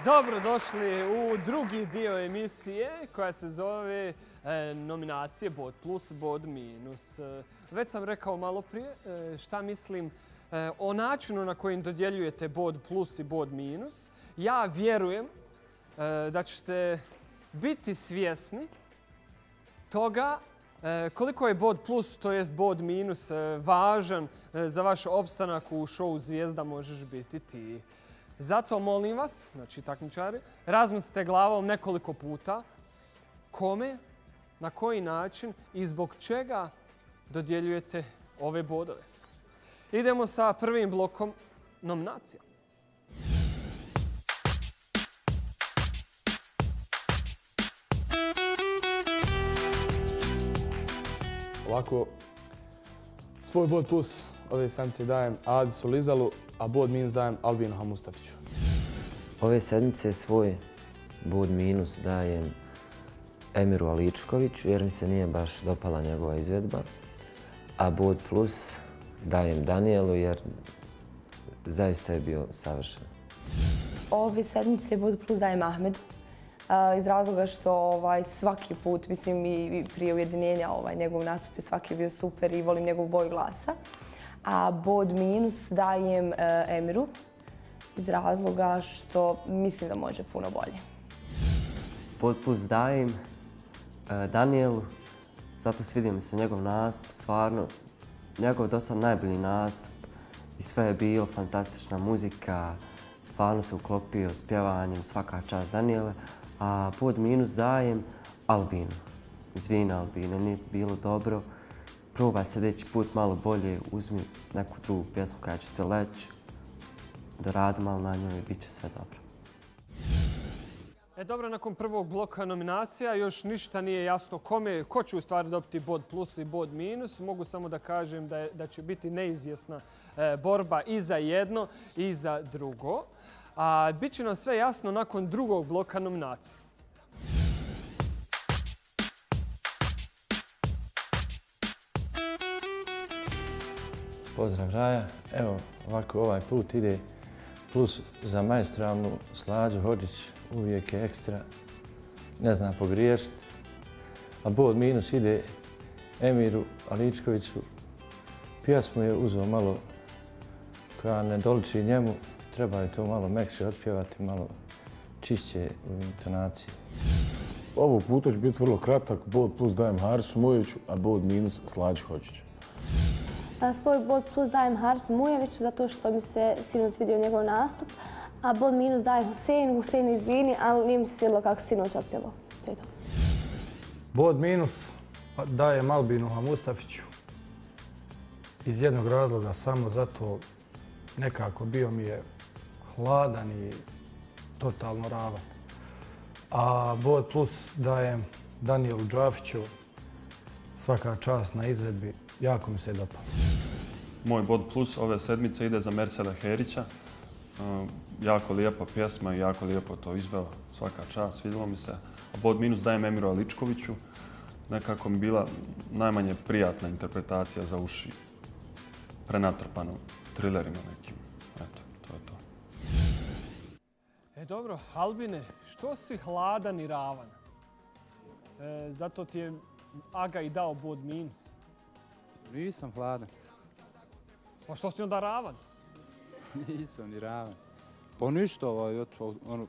Dobrodošli u drugi dio emisije koja se zove nominacije Bod plus, Bod minus. Već sam rekao malo prije šta mislim o načinu na kojim dodjeljujete Bod plus i Bod minus. Ja vjerujem da ćete biti svjesni toga koliko je Bod plus, to jest Bod minus, važan za vaš opstanak u šovu Zvijezda možeš biti ti. Zato molim vas, znači takmičari, razmislite glavom nekoliko puta kome, na koji način i zbog čega dodjeljujete ove bodove. Idemo sa prvim blokom nominacija. Ovako, svoj Bod plus ove sedmice dajem Adisu Lizalu, a Bod minus dajem Albinu Hamustafiću. Ove sedmice svoj Bod minus dajem Emiru Aličkoviću jer mi se nije baš dopala njegova izvedba, a Bod plus dajem Danijelu jer zaista je bio savršen. Ove sedmice Bod plus dajem Ahmedu iz razloga što svaki put, mislim i prije ujedinjenja njegov nastup je svaki bio super i volim njegovu boju glasa. A Bod minus dajem Emiru iz razloga što mislim da može puno bolje. Bod plus dajem Danijelu, zato svidio mi se njegov nastup, stvarno njegov dosad najbolji nastup i sve je bilo, fantastična muzika, stvarno se uklopio s pjevanjem, svaka čast Danijele, a Bod minus dajem Albinu. Izvini Albino, nije bilo dobro. Probaj sljedeći put malo bolje, uzmi neku drugu pjesmu koja će te leći, doradi malo na njoj i bit će sve dobro. Dobro, nakon prvog bloka nominacija još ništa nije jasno ko će u stvari dobiti Bod plus i Bod minus. Mogu samo da kažem da će biti neizvjesna borba i za jedno i za drugo. A bit će nam sve jasno nakon drugog bloka nominacija. Pozdrav Raja. Evo, ovako ovaj put ide plus za maestralnu Slađu Hodžić. Uvijek je ekstra. Ne zna pogriješiti. A Bod minus ide Emiru Aličkoviću. Pjesmu je uzeo malo koja ne doliči njemu. Treba je to malo mekše otpjevati, malo čišće u intonaciji. Ovog puta će biti vrlo kratak. Bod plus dajem Harisu Mujeviću, a Bod minus Slađi Hodžiću. Svoj Bod plus dajem Harisu Mujeviću zato što mi se sinoć vidio njegov nastup, a Bod minus dajem Huseinu. Husein izvini, ali nije mi se svidjelo kako sinoć otpjevao. To je to. Bod minus dajem Albinu Hamustafiću. Iz jednog razloga, samo zato nekako bio mi je hladan i totalno ravan. A Bod plus dajem Danijelu Džafiću. Svaka čast na izvedbi, jako mi se dopalo. Moj Bod plus ove sedmice ide za Merseda Herića. Jako lijepa pjesma i jako lijepo to izveo, svaka čast, svidjelo mi se. A Bod minus dajem Emiru Aličkoviću. Nekako mi bila najmanje prijatna interpretacija za uši. Prenatrpano trilerima nekim. Eto, to je to. Dobro, Albine, što si hladan i ravan? Zato ti je Aga i dao Bod minus. Nisam hladan. Pa što si onda ravan? Nisam ni ravan. Pa ništa,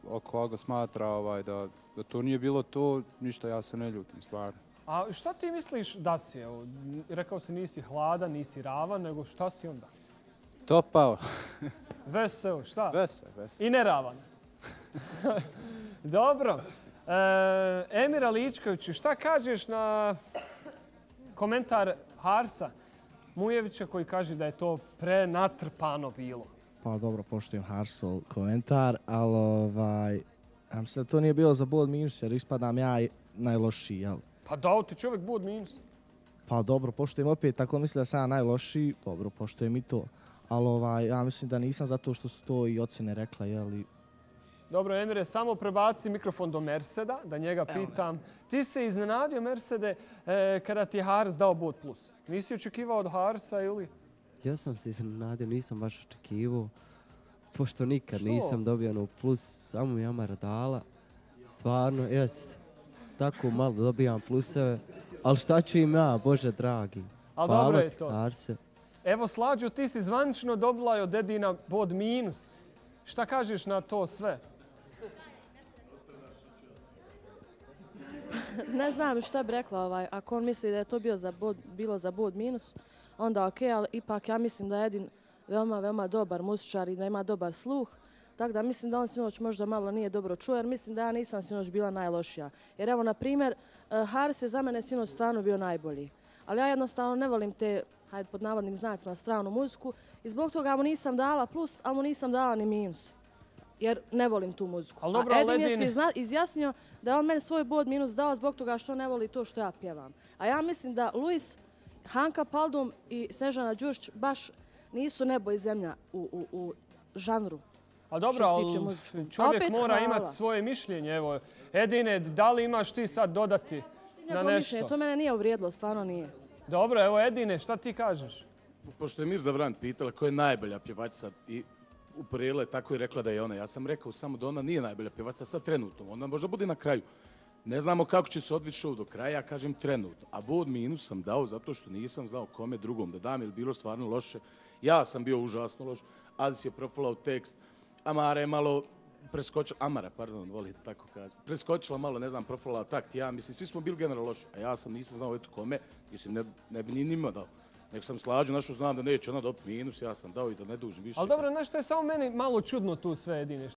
oko Aga smatra da to nije bilo to, ništa, ja se ne ljutim, stvarno. A šta ti misliš da si? Evo, rekao si nisi hladan, nisi ravan, nego šta si onda? Topao. Veseo, šta? Veseo. I neravan. Dobro. Emir Aličkoviću, šta kažeš na komentar Harisa Mujevića koji kaže da je to prenatrpano bilo? Pa dobro, poštujem Harisov komentar, ali ja mislim da to nije bilo za Bod minus jer ispadam ja najlošiji, jel? Pa dao ti čovjek Bod minus. Pa dobro, poštujem opet, tako misli da sam ja najlošiji, dobro, poštujem i to. Ali ja mislim da nisam zato što su to i ocjene rekla, jel? Dobro, Emire, samo prebaci mikrofon do Merseda, da njega pitam. Ti se iznenadio, Mersede, kada ti je Haris dao Bod plus. Nisi očekivao od Harisa ili? Ja sam se iznenadio, nisam baš očekivao. Pošto nikad Što? nisam dobio ono plus, samo mi je Amara dala. Stvarno, jest. Tako malo dobijam pluseve. Ali šta ću im ja, Bože dragi. Ali Hvala dobro je ti, to. Arse. Evo, Slađo, ti si zvanično dobila od Edina bod minus. Šta kažeš na to sve? Ne znam šta bi rekla, ako on misli da je to bilo za bod minus, onda ok, ali ipak ja mislim da je Edin veoma dobar muzičar i da ima dobar sluh. Tako da mislim da on sinoć možda malo nije dobro čuo, jer mislim da ja nisam sinoć bila najlošija. Jer evo, na primjer, Haris je za mene sinoć stvarno bio najbolji. Ali ja jednostavno ne volim te, hajde pod navodnim znacima, stranu muziku i zbog toga mu nisam dala plus, a mu nisam dala ni minus. Jer ne volim tu muziku. A Edin je se izjasnio da je on meni svoj bod minus dao zbog toga što ne voli to što ja pjevam. A ja mislim da Luis, Hanka Paldum i Snežana Đurić baš nisu nebo i zemlja u žanru. A dobro, ali čovjek mora imati svoje mišljenje. Evo, Edine, da li imaš ti sad dodati na nešto? To mene nije uvrijedilo, stvarno nije. Dobro, evo Edine, šta ti kažeš? Pošto je Mirza Brand pitala koja je najbolja pjevačica i uporedila je tako i rekla da je ona. Ja sam rekao samo da ona nije najbolja pjevačica sad trenutno. Ona možda bude na kraju. Ne znamo kako će se odviti show do kraja, ja kažem trenutno. A bod minus sam dao zato što nisam znao kome drugom da dam, jer bilo stvarno loše. Ja sam bio užasno loš, Adis je profilao tekst, Amara je malo preskočila, volite tako kažem, preskočila malo, ne znam, profilala takt, ja mislim, svi smo bili generalno loši, a ja nisam znao eto kome, mislim, ne bi ni njima dao. Nek sam Slađu našao, znam da neće ona dobiti minus, ja sam dao i da ne dužim više. Ali dobro, znaš što je samo meni malo čudno tu sve, Edine.